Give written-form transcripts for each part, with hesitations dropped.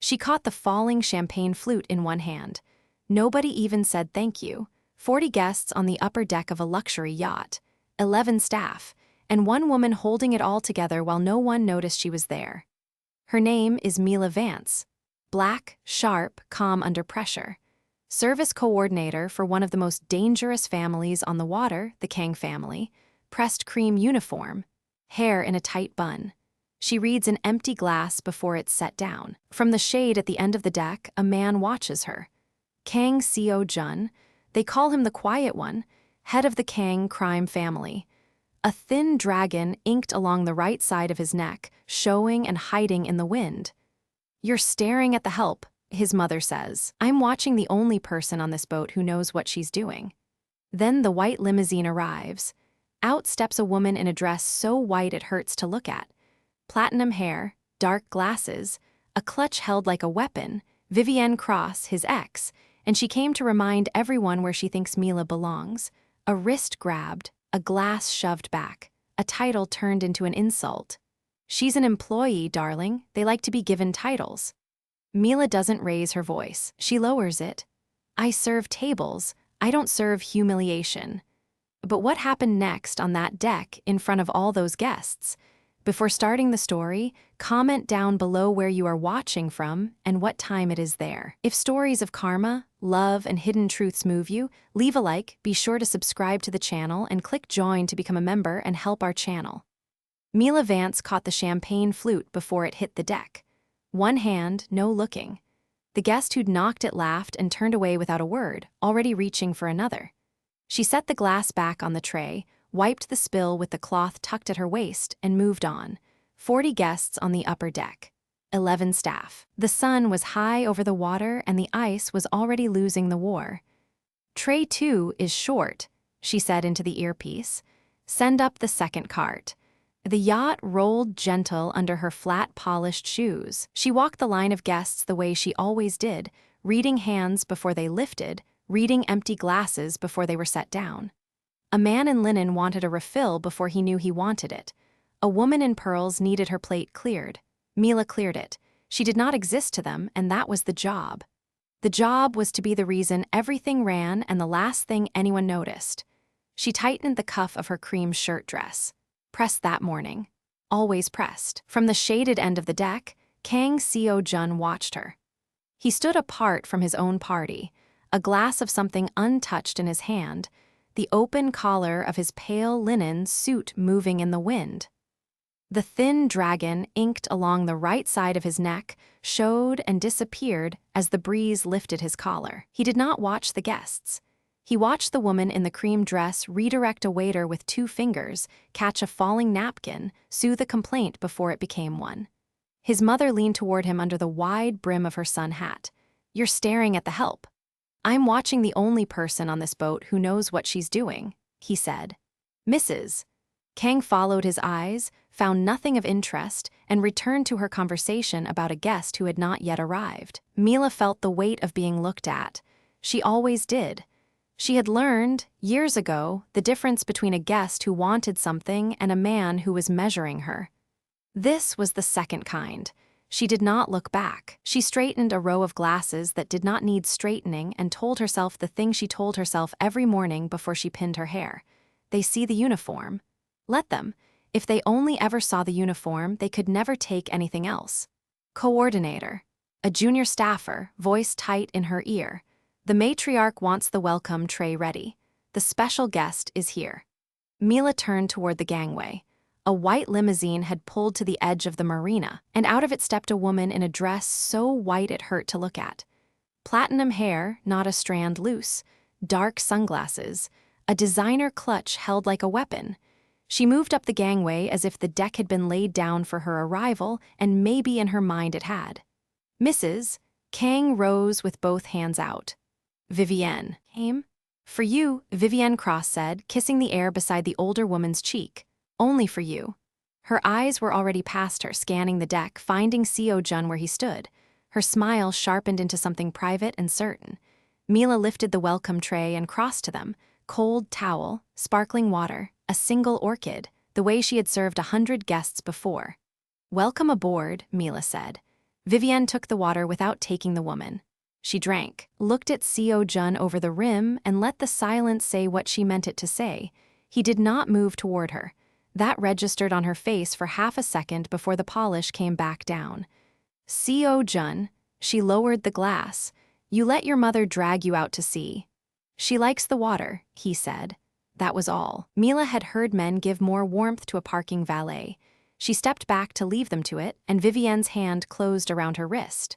She caught the falling champagne flute in one hand. Nobody even said thank you. 40 guests on the upper deck of a luxury yacht, 11 staff, and one woman holding it all together while no one noticed she was there. Her name is Mila Vance. Black, sharp, calm under pressure. Service coordinator for one of the most dangerous families on the water, the Kang family. Pressed cream uniform. Hair in a tight bun. She reads an empty glass before it's set down. From the shade at the end of the deck, a man watches her. Kang Seo-jun. They call him the Quiet One, head of the Kang crime family. A thin dragon inked along the right side of his neck, showing and hiding in the wind. "You're staring at the help," his mother says. "I'm watching the only person on this boat who knows what she's doing." Then the white limousine arrives. Out steps a woman in a dress so white it hurts to look at. Platinum hair, dark glasses, a clutch held like a weapon, Vivienne Cross, his ex, and she came to remind everyone where she thinks Mila belongs. A wrist grabbed, a glass shoved back, a title turned into an insult. "She's an employee, darling. They like to be given titles." Mila doesn't raise her voice. She lowers it. "I serve tables. I don't serve humiliation." But what happened next on that deck in front of all those guests? Before starting the story, comment down below where you are watching from and what time it is there. If stories of karma, love, and hidden truths move you, leave a like, be sure to subscribe to the channel, and click join to become a member and help our channel. Mila Vance caught the champagne flute before it hit the deck. One hand, no looking. The guest who'd knocked it laughed and turned away without a word, already reaching for another. She set the glass back on the tray, wiped the spill with the cloth tucked at her waist, and moved on. 40 guests on the upper deck. 11 staff. The sun was high over the water and the ice was already losing the war. "Tray 2 is short," she said into the earpiece. "Send up the second cart." The yacht rolled gentle under her flat, polished shoes. She walked the line of guests the way she always did, reading hands before they lifted, reading empty glasses before they were set down. A man in linen wanted a refill before he knew he wanted it. A woman in pearls needed her plate cleared. Mila cleared it. She did not exist to them, and that was the job. The job was to be the reason everything ran and the last thing anyone noticed. She tightened the cuff of her cream shirt dress. Pressed that morning. Always pressed. From the shaded end of the deck, Kang Seo-jun watched her. He stood apart from his own party, a glass of something untouched in his hand, the open collar of his pale linen suit moving in the wind. The thin dragon inked along the right side of his neck showed and disappeared as the breeze lifted his collar. He did not watch the guests. He watched the woman in the cream dress redirect a waiter with 2 fingers, catch a falling napkin, soothe a complaint before it became one. His mother leaned toward him under the wide brim of her sun hat. "You're staring at the help." "I'm watching the only person on this boat who knows what she's doing," he said. "Mrs." Kang followed his eyes, found nothing of interest, and returned to her conversation about a guest who had not yet arrived. Mila felt the weight of being looked at. She always did. She had learned, years ago, the difference between a guest who wanted something and a man who was measuring her. This was the second kind. She did not look back. She straightened a row of glasses that did not need straightening and told herself the thing she told herself every morning before she pinned her hair. They see the uniform. Let them. If they only ever saw the uniform, they could never take anything else. Coordinator. A junior staffer, voice tight in her ear. The matriarch wants the welcome tray ready. The special guest is here. Mila turned toward the gangway. A white limousine had pulled to the edge of the marina, and out of it stepped a woman in a dress so white it hurt to look at. Platinum hair, not a strand loose. Dark sunglasses. A designer clutch held like a weapon. She moved up the gangway as if the deck had been laid down for her arrival, and maybe in her mind it had. "Mrs." Kang rose with both hands out. "Vivienne." "Came?" "For you," Vivienne Cross said, kissing the air beside the older woman's cheek. "Only for you." Her eyes were already past her, scanning the deck, finding Seo-jun where he stood. Her smile sharpened into something private and certain. Mila lifted the welcome tray and crossed to them. Cold towel, sparkling water, a single orchid, the way she had served 100 guests before. "Welcome aboard," Mila said. Vivienne took the water without taking the woman. She drank, looked at Seo Jun over the rim, and let the silence say what she meant it to say. He did not move toward her. That registered on her face for half a second before the polish came back down. Seo Jun, she lowered the glass. You let your mother drag you out to sea. She likes the water, he said. That was all. Mila had heard men give more warmth to a parking valet. She stepped back to leave them to it, and Vivienne's hand closed around her wrist.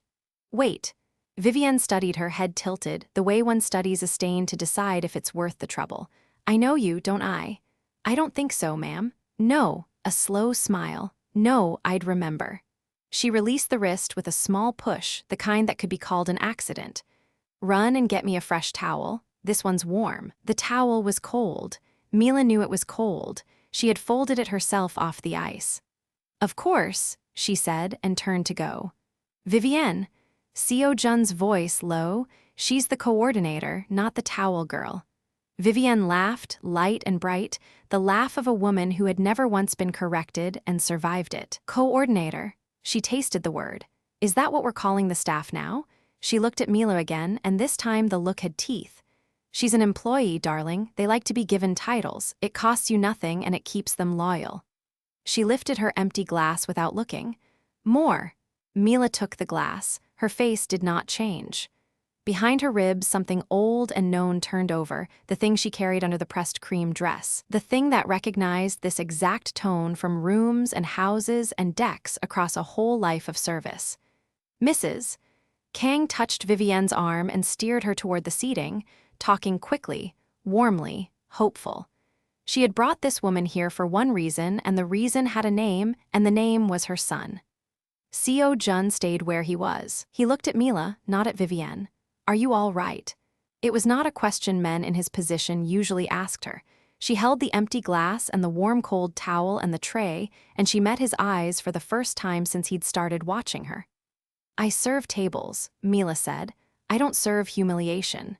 Wait. Vivienne studied her, head tilted, the way one studies a stain to decide if it's worth the trouble. I know you, don't I? I don't think so, ma'am. No, a slow smile. No, I'd remember. She released the wrist with a small push, the kind that could be called an accident. Run and get me a fresh towel. This one's warm. The towel was cold. Mila knew it was cold. She had folded it herself off the ice. Of course, she said and turned to go. Vivienne. Seo Jun's voice low. She's the coordinator, not the towel girl. Vivienne laughed, light and bright, the laugh of a woman who had never once been corrected and survived it. Coordinator. She tasted the word. Is that what we're calling the staff now? She looked at Mila again, and this time the look had teeth. She's an employee, darling. They like to be given titles. It costs you nothing and it keeps them loyal. She lifted her empty glass without looking. More. Mila took the glass. Her face did not change. Behind her ribs, something old and known turned over, the thing she carried under the pressed cream dress, the thing that recognized this exact tone from rooms and houses and decks across a whole life of service. Mrs. Kang touched Vivienne's arm and steered her toward the seating, talking quickly, warmly, hopeful. She had brought this woman here for one reason, and the reason had a name, and the name was her son. Seo Jun stayed where he was. He looked at Mila, not at Vivienne. Are you all right? It was not a question men in his position usually asked her. She held the empty glass and the warm cold towel and the tray, and she met his eyes for the first time since he'd started watching her. I serve tables, Mila said. I don't serve humiliation.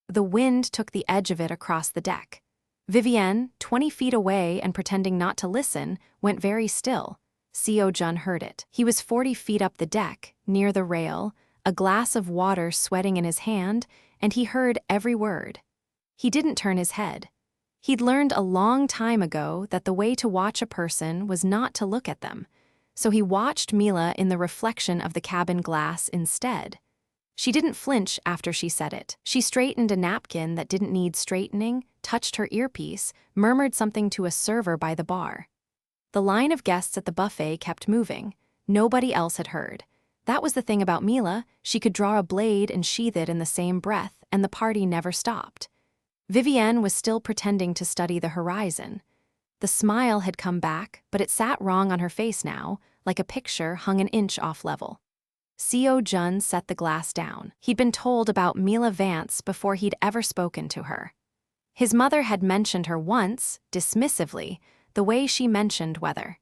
The wind took the edge of it across the deck. Vivienne, 20 feet away and pretending not to listen, went very still. Seo Jun heard it. He was 40 feet up the deck, near the rail, a glass of water sweating in his hand, and he heard every word. He didn't turn his head. He'd learned a long time ago that the way to watch a person was not to look at them, so he watched Mila in the reflection of the cabin glass instead. She didn't flinch after she said it. She straightened a napkin that didn't need straightening, touched her earpiece, murmured something to a server by the bar. The line of guests at the buffet kept moving. Nobody else had heard. That was the thing about Mila, she could draw a blade and sheath it in the same breath, and the party never stopped. Vivienne was still pretending to study the horizon. The smile had come back, but it sat wrong on her face now, like a picture hung an inch off level. Seo Jun set the glass down. He'd been told about Mila Vance before he'd ever spoken to her. His mother had mentioned her once, dismissively, the way she mentioned weather.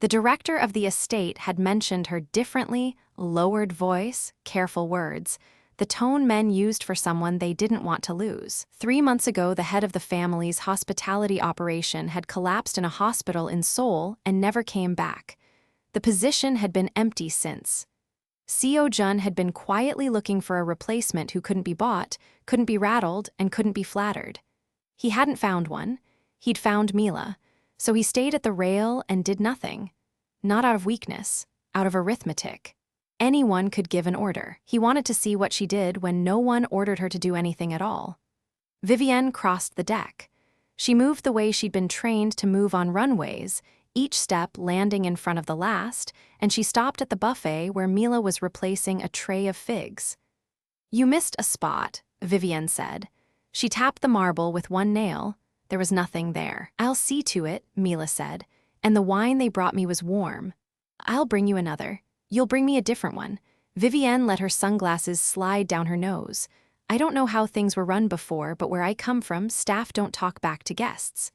The director of the estate had mentioned her differently, lowered voice, careful words, the tone men used for someone they didn't want to lose. 3 months ago, the head of the family's hospitality operation had collapsed in a hospital in Seoul and never came back. The position had been empty since. Seo Jun had been quietly looking for a replacement who couldn't be bought, couldn't be rattled, and couldn't be flattered. He hadn't found one. He'd found Mila. So he stayed at the rail and did nothing. Not out of weakness, out of arithmetic. Anyone could give an order. He wanted to see what she did when no one ordered her to do anything at all. Vivienne crossed the deck. She moved the way she'd been trained to move on runways, each step landing in front of the last, and she stopped at the buffet where Mila was replacing a tray of figs. You missed a spot, Vivienne said. She tapped the marble with one nail. There was nothing there. I'll see to it, Mila said, and the wine they brought me was warm. I'll bring you another. You'll bring me a different one. Vivienne let her sunglasses slide down her nose. I don't know how things were run before, but where I come from, staff don't talk back to guests.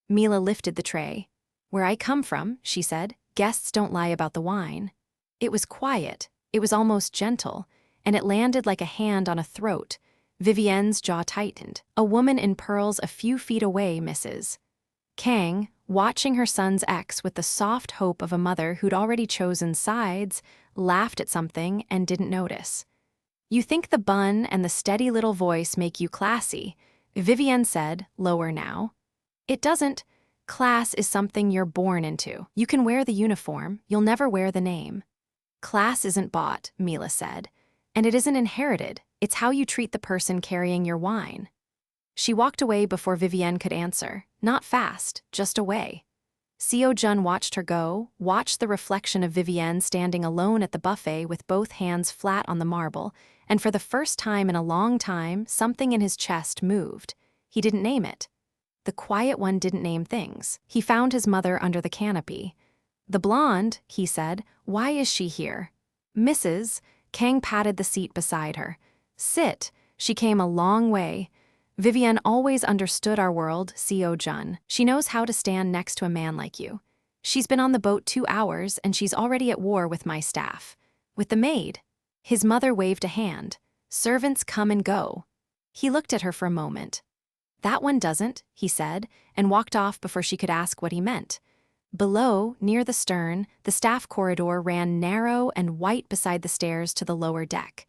Mila lifted the tray. Where I come from, she said, guests don't lie about the wine. It was quiet. It was almost gentle, and it landed like a hand on a throat. Vivienne's jaw tightened. A woman in pearls a few feet away, Mrs. Kang, watching her son's ex with the soft hope of a mother who'd already chosen sides, laughed at something, and didn't notice. "You think the bun and the steady little voice make you classy," Vivienne said, lower now. "It doesn't. Class is something you're born into. You can wear the uniform, you'll never wear the name." "Class isn't bought," Mila said. "And it isn't inherited. It's how you treat the person carrying your wine." She walked away before Vivienne could answer. Not fast, just away. Seo Jun watched her go, watched the reflection of Vivienne standing alone at the buffet with both hands flat on the marble, and for the first time in a long time, something in his chest moved. He didn't name it. The quiet one didn't name things. He found his mother under the canopy. "The blonde," he said, "why is she here?" "Mrs." Kang patted the seat beside her. "Sit. She came a long way." "Vivienne always understood our world, Seo Jun. She knows how to stand next to a man like you. She's been on the boat 2 hours, and she's already at war with my staff. With the maid." His mother waved a hand. "Servants come and go." He looked at her for a moment. "That one doesn't," he said, and walked off before she could ask what he meant. Below, near the stern, the staff corridor ran narrow and white beside the stairs to the lower deck.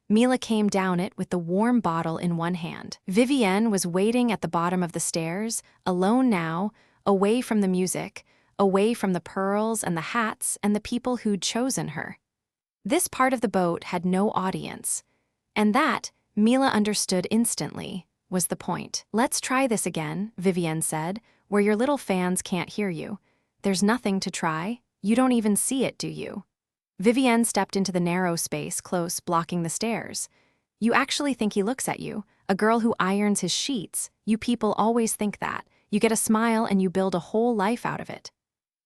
Mila came down it with the warm bottle in one hand. Vivienne was waiting at the bottom of the stairs, alone now, away from the music, away from the pearls and the hats and the people who'd chosen her. This part of the boat had no audience. And that, Mila understood instantly, was the point. "Let's try this again," Vivienne said, "where your little fans can't hear you. There's nothing to try. You don't even see it, do you?" Vivienne stepped into the narrow space close, blocking the stairs. "You actually think he looks at you? A girl who irons his sheets? You people always think that. You get a smile and you build a whole life out of it."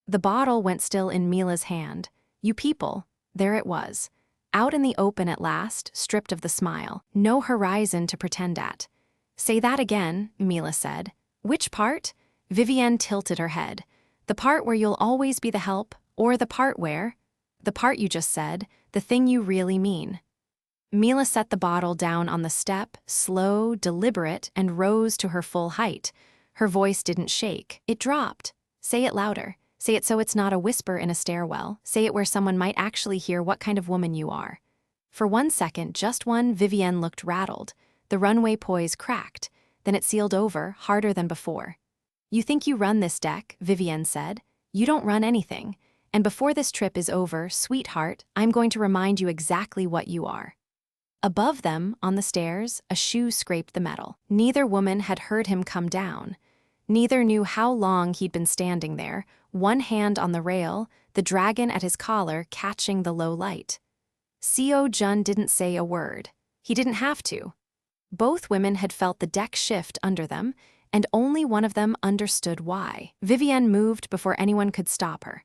The bottle went still in Mila's hand. "You people." There it was. Out in the open at last, stripped of the smile. No horizon to pretend at. "Say that again," Mila said. "Which part?" Vivienne tilted her head. "The part where you'll always be the help, or the part where—" "The part you just said, the thing you really mean." Mila set the bottle down on the step, slow, deliberate, and rose to her full height. Her voice didn't shake. It dropped. "Say it louder. Say it so it's not a whisper in a stairwell. Say it where someone might actually hear what kind of woman you are." For 1 second, just one, Vivienne looked rattled. The runway poise cracked. Then it sealed over, harder than before. "You think you run this deck," Vivienne said. "You don't run anything. And before this trip is over, sweetheart, I'm going to remind you exactly what you are." Above them, on the stairs, a shoe scraped the metal. Neither woman had heard him come down. Neither knew how long he'd been standing there, one hand on the rail, the dragon at his collar catching the low light. Seo Jun didn't say a word. He didn't have to. Both women had felt the deck shift under them, and only one of them understood why. Vivienne moved before anyone could stop her.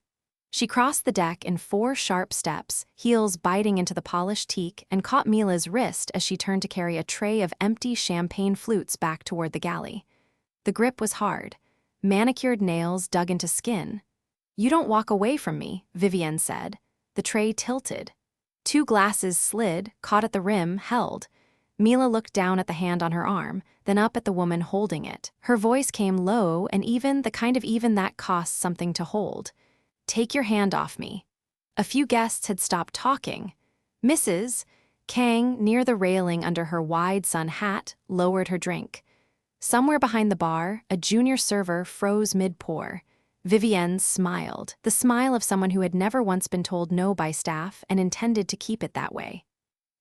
She crossed the deck in 4 sharp steps, heels biting into the polished teak, and caught Mila's wrist as she turned to carry a tray of empty champagne flutes back toward the galley. The grip was hard. Manicured nails dug into skin. "You don't walk away from me," Vivienne said. The tray tilted. 2 glasses slid, caught at the rim, held. Mila looked down at the hand on her arm, then up at the woman holding it. Her voice came low and even, the kind of even that costs something to hold. "Take your hand off me." A few guests had stopped talking. Mrs. Kang, near the railing under her wide sun hat, lowered her drink. Somewhere behind the bar, a junior server froze mid-pour. Vivienne smiled, the smile of someone who had never once been told no by staff and intended to keep it that way.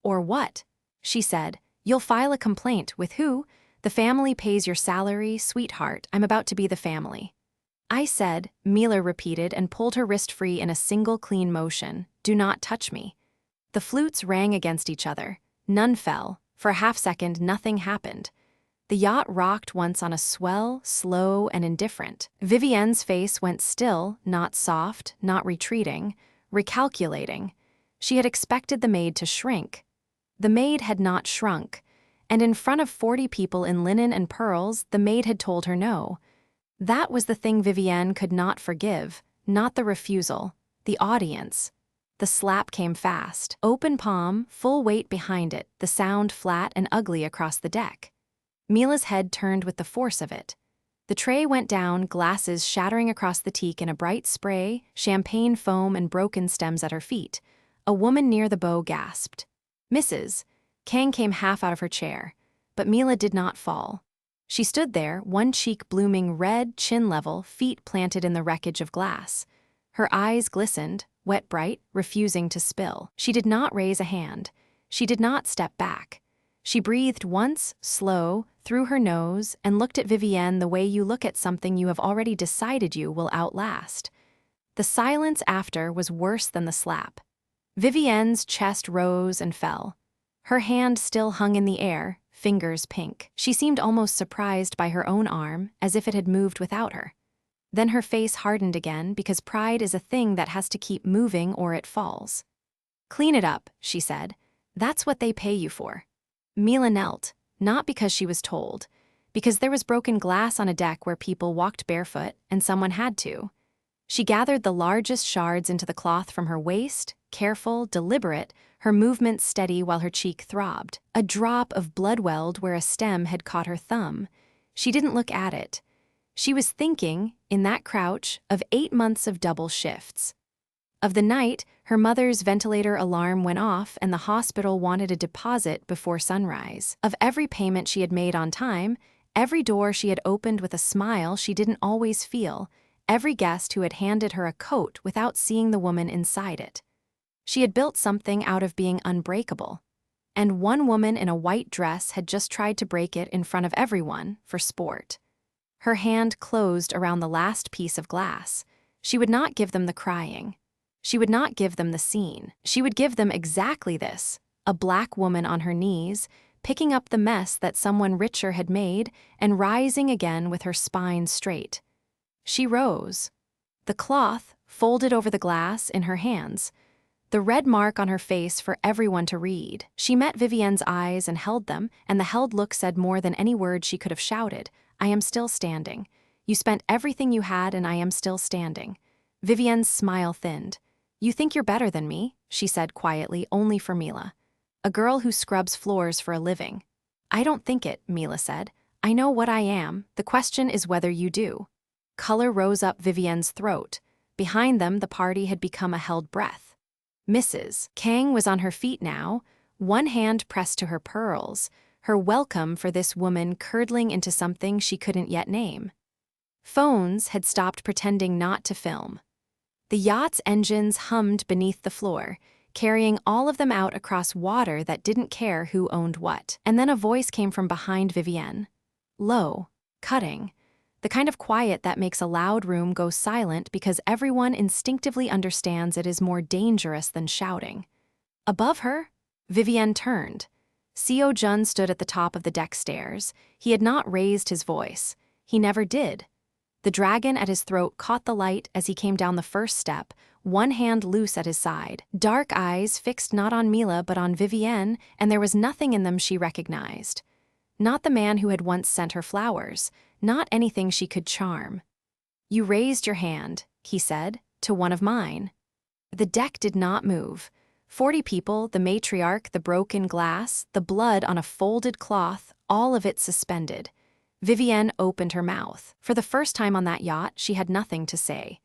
"Or what?" she said. "You'll file a complaint. With who?" "The family pays your salary, sweetheart. I'm about to be the family." "I said," Mila repeated and pulled her wrist free in a single clean motion, "do not touch me." The flutes rang against each other. None fell. For a half-second, nothing happened. The yacht rocked once on a swell, slow and indifferent. Vivienne's face went still, not soft, not retreating, recalculating. She had expected the maid to shrink. The maid had not shrunk, and in front of 40 people in linen and pearls, the maid had told her no. That was the thing Vivienne could not forgive, not the refusal, the audience. The slap came fast, open palm, full weight behind it, the sound flat and ugly across the deck. Mila's head turned with the force of it. The tray went down, glasses shattering across the teak in a bright spray, champagne foam and broken stems at her feet. A woman near the bow gasped. "Mrs." Kang came half out of her chair. But Mila did not fall. She stood there, one cheek blooming red, chin level, feet planted in the wreckage of glass. Her eyes glistened, wet bright, refusing to spill. She did not raise a hand. She did not step back. She breathed once, slow, through her nose, and looked at Vivienne the way you look at something you have already decided you will outlast. The silence after was worse than the slap. Vivienne's chest rose and fell. Her hand still hung in the air, fingers pink. She seemed almost surprised by her own arm, as if it had moved without her. Then her face hardened again, because pride is a thing that has to keep moving or it falls. "Clean it up," she said. "That's what they pay you for." Mila knelt, not because she was told, because there was broken glass on a deck where people walked barefoot, and someone had to. She gathered the largest shards into the cloth from her waist, careful, deliberate, her movements steady while her cheek throbbed. A drop of blood welled where a stem had caught her thumb. She didn't look at it. She was thinking, in that crouch, of 8 months of double shifts. Of the night, her mother's ventilator alarm went off and the hospital wanted a deposit before sunrise. Of every payment she had made on time, every door she had opened with a smile she didn't always feel, every guest who had handed her a coat without seeing the woman inside it. She had built something out of being unbreakable. And one woman in a white dress had just tried to break it in front of everyone, for sport. Her hand closed around the last piece of glass. She would not give them the crying. She would not give them the scene. She would give them exactly this: a black woman on her knees, picking up the mess that someone richer had made and rising again with her spine straight. She rose. The cloth, folded over the glass, in her hands. The red mark on her face for everyone to read. She met Vivienne's eyes and held them, and the held look said more than any word she could have shouted. "I am still standing. You spent everything you had and I am still standing." Vivienne's smile thinned. "You think you're better than me," she said quietly, only for Mila. "A girl who scrubs floors for a living." "I don't think it," Mila said. "I know what I am. The question is whether you do." Color rose up Vivienne's throat. Behind them, the party had become a held breath. Mrs. Kang was on her feet now, one hand pressed to her pearls, her welcome for this woman curdling into something she couldn't yet name. Phones had stopped pretending not to film. The yacht's engines hummed beneath the floor, carrying all of them out across water that didn't care who owned what. And then a voice came from behind Vivienne. Low, cutting. The kind of quiet that makes a loud room go silent because everyone instinctively understands it is more dangerous than shouting. Above her, Vivienne turned. Seo Jun stood at the top of the deck stairs. He had not raised his voice. He never did. The dragon at his throat caught the light as he came down the first step, one hand loose at his side. Dark eyes fixed not on Mila but on Vivienne, and there was nothing in them she recognized. Not the man who had once sent her flowers. Not anything she could charm. "You raised your hand," he said, "to one of mine." The deck did not move. 40 people, the matriarch, the broken glass, the blood on a folded cloth, all of it suspended. Vivienne opened her mouth. For the first time on that yacht, she had nothing to say.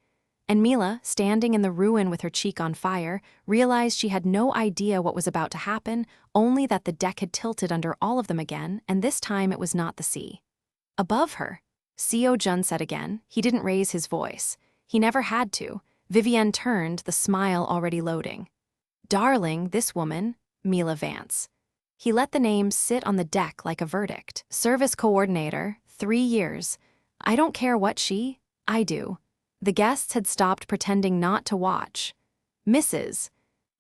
And Mila, standing in the ruin with her cheek on fire, realized she had no idea what was about to happen, only that the deck had tilted under all of them again, and this time it was not the sea. Above her, Seo Jun said again. He didn't raise his voice. He never had to. Vivienne turned, the smile already loading. "Darling, this woman, Mila Vance." He let the name sit on the deck like a verdict. "Service coordinator, 3 years. I don't care what I do." The guests had stopped pretending not to watch. "Mrs."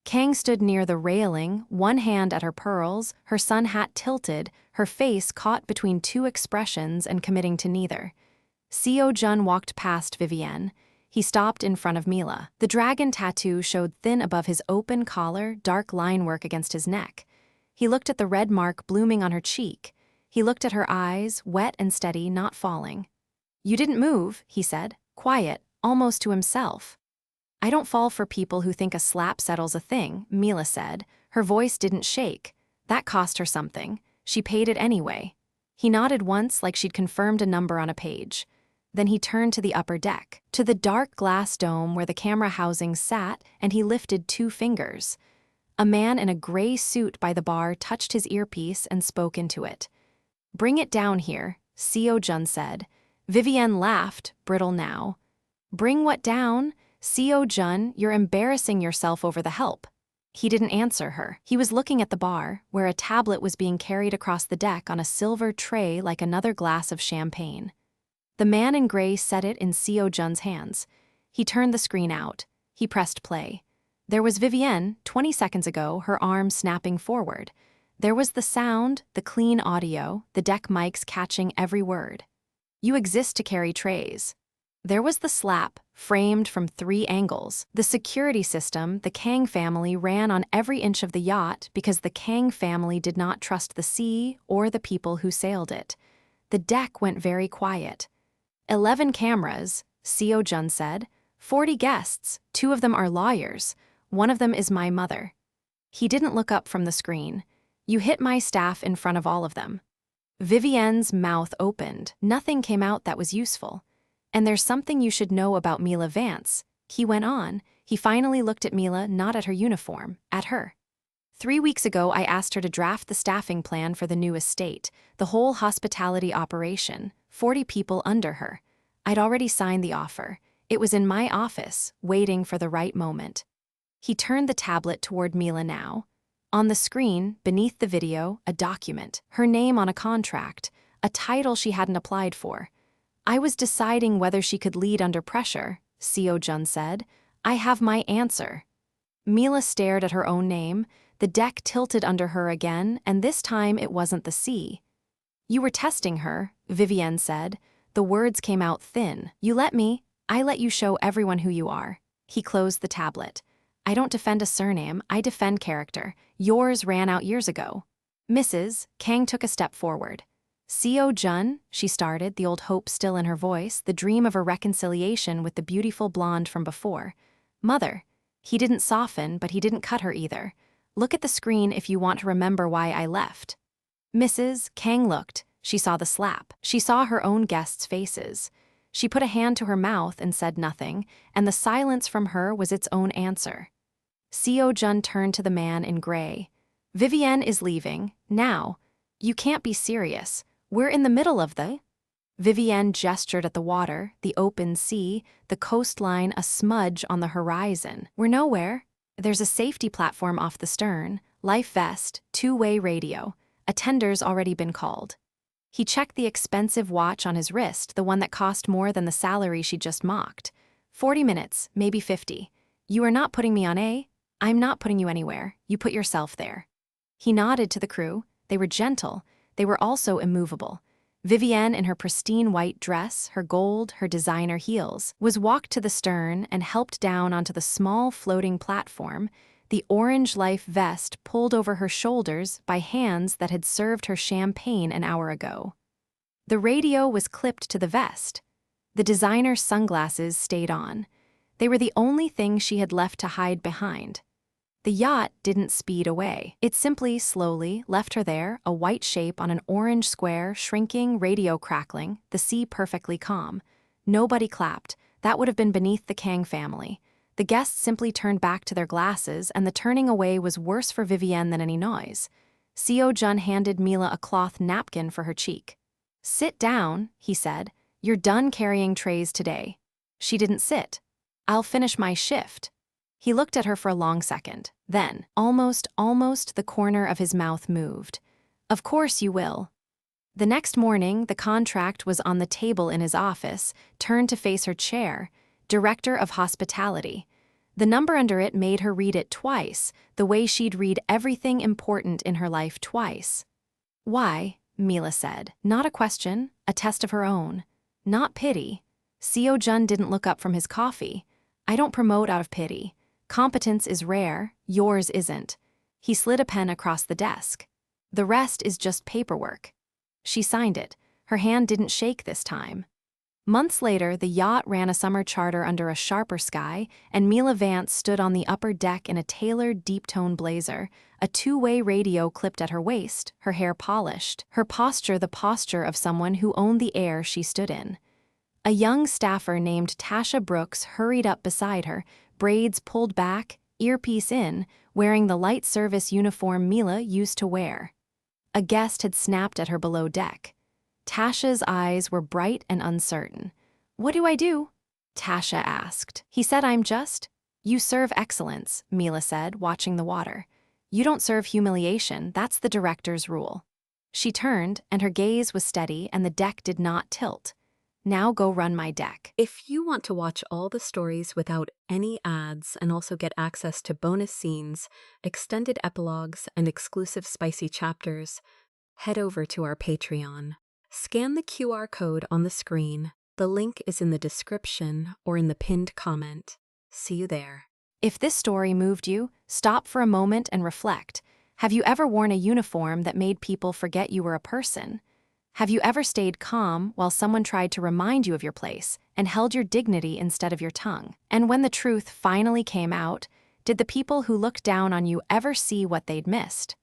Kang stood near the railing, one hand at her pearls, her sun hat tilted, her face caught between two expressions and committing to neither. Seo Jun walked past Vivienne. He stopped in front of Mila. The dragon tattoo showed thin above his open collar, dark line work against his neck. He looked at the red mark blooming on her cheek. He looked at her eyes, wet and steady, not falling. "You didn't move," he said, quiet, almost to himself. "I don't fall for people who think a slap settles a thing," Mila said. Her voice didn't shake. That cost her something. She paid it anyway. He nodded once like she'd confirmed a number on a page. Then he turned to the upper deck, to the dark glass dome where the camera housing sat, and he lifted 2 fingers. A man in a gray suit by the bar touched his earpiece and spoke into it. "Bring it down here," Seo Jun said. Vivienne laughed, brittle now. "Bring what down? Seo Jun, you're embarrassing yourself over the help." He didn't answer her. He was looking at the bar, where a tablet was being carried across the deck on a silver tray like another glass of champagne. The man in gray set it in Seo Jun's hands. He turned the screen out. He pressed play. There was Vivienne, 20 seconds ago, her arm snapping forward. There was the sound, the clean audio, the deck mics catching every word. "You exist to carry trays." There was the slap, framed from 3 angles. The security system the Kang family ran on every inch of the yacht because the Kang family did not trust the sea or the people who sailed it. The deck went very quiet. 11 cameras, Seo Jun said. 40 guests, 2 of them are lawyers. One of them is my mother. He didn't look up from the screen. "You hit my staff in front of all of them." Vivienne's mouth opened. Nothing came out that was useful. "And there's something you should know about Mila Vance," he went on. He finally looked at Mila, not at her uniform, at her. 3 weeks ago, I asked her to draft the staffing plan for the new estate, the whole hospitality operation, 40 people under her. I'd already signed the offer. It was in my office, waiting for the right moment. He turned the tablet toward Mila now. On the screen, beneath the video, a document, her name on a contract, a title she hadn't applied for. "I was deciding whether she could lead under pressure," Seo Jun said. "I have my answer." Mila stared at her own name. The deck tilted under her again, and this time it wasn't the sea. "You were testing her," Vivienne said. The words came out thin. "You let me. I let you show everyone who you are." He closed the tablet. "I don't defend a surname, I defend character. Yours ran out years ago." "Mrs. Kang took a step forward. "Seo Jun," she started, the old hope still in her voice, the dream of a reconciliation with the beautiful blonde from before. "Mother." He didn't soften, but he didn't cut her either. "Look at the screen if you want to remember why I left." Mrs. Kang looked. She saw the slap. She saw her own guests' faces. She put a hand to her mouth and said nothing, and the silence from her was its own answer. Seo Jun turned to the man in gray. "Vivienne is leaving, now. You can't be serious. We're in the middle of the—" Vivienne gestured at the water, the open sea, the coastline a smudge on the horizon. "We're nowhere. There's a safety platform off the stern, life vest, 2-way radio. A tender's already been called." He checked the expensive watch on his wrist, the one that cost more than the salary she'd just mocked. 40 minutes, maybe 50. "You are not putting me on A. I'm not putting you anywhere. You put yourself there." He nodded to the crew. They were gentle. They were also immovable. Vivienne, in her pristine white dress, her gold, her designer heels, was walked to the stern and helped down onto the small floating platform, the orange life vest pulled over her shoulders by hands that had served her champagne an hour ago. The radio was clipped to the vest. The designer sunglasses stayed on. They were the only thing she had left to hide behind. The yacht didn't speed away. It simply, slowly, left her there, a white shape on an orange square, shrinking, radio crackling, the sea perfectly calm. Nobody clapped. That would have been beneath the Kang family. The guests simply turned back to their glasses, and the turning away was worse for Vivienne than any noise. Seo Jun handed Mila a cloth napkin for her cheek. "Sit down," he said. "You're done carrying trays today." She didn't sit. "I'll finish my shift." He looked at her for a long second. Then, almost the corner of his mouth moved. "Of course you will." The next morning, the contract was on the table in his office, turned to face her chair, Director of Hospitality. The number under it made her read it twice, the way she'd read everything important in her life twice. "Why?" Mila said. Not a question, a test of her own. Not pity. Seo Jun didn't look up from his coffee. "I don't promote out of pity. Competence is rare, yours isn't." He slid a pen across the desk. "The rest is just paperwork." She signed it. Her hand didn't shake this time. Months later, the yacht ran a summer charter under a sharper sky, and Mila Vance stood on the upper deck in a tailored deep-tone blazer, a two-way radio clipped at her waist, her hair polished, her posture the posture of someone who owned the air she stood in. A young staffer named Tasha Brooks hurried up beside her, braids pulled back, earpiece in, wearing the light service uniform Mila used to wear. A guest had snapped at her below deck. Tasha's eyes were bright and uncertain. "What do I do?" Tasha asked. "He said I'm just—" "You serve excellence," Mila said, watching the water. "You don't serve humiliation, that's the director's rule." She turned, and her gaze was steady and the deck did not tilt. "Now go run my deck." If you want to watch all the stories without any ads and also get access to bonus scenes, extended epilogues, and exclusive spicy chapters, head over to our Patreon. Scan the QR code on the screen. The link is in the description or in the pinned comment. See you there. If this story moved you, stop for a moment and reflect. Have you ever worn a uniform that made people forget you were a person? Have you ever stayed calm while someone tried to remind you of your place and held your dignity instead of your tongue? And when the truth finally came out, did the people who looked down on you ever see what they'd missed?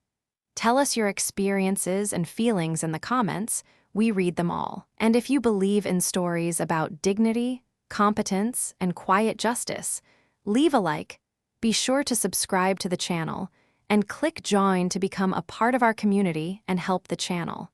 Tell us your experiences and feelings in the comments. We read them all. And if you believe in stories about dignity, competence, and quiet justice, leave a like, be sure to subscribe to the channel, and click join to become a part of our community and help the channel.